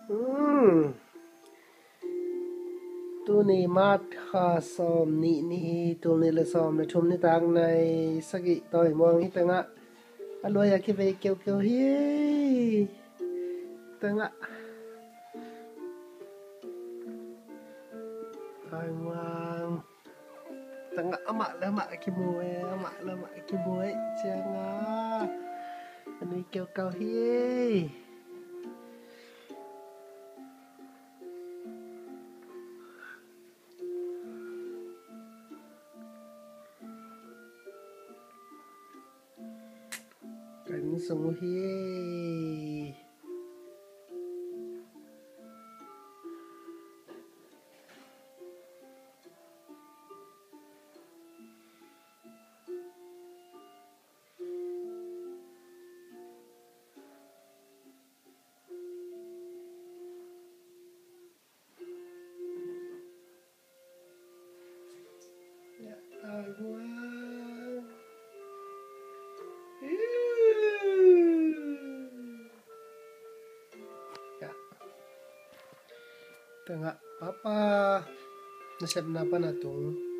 Hmm. Tu ni mat kha som ni tu ni le som le thum ni tang nai sagi toi mong hi tanga aloi ya ki ve keu keu hi tanga ai mang tanga ama ki muai changa anui keu kau hi cảnh sung hi ai mang ya tanga papa nasib na pa na tung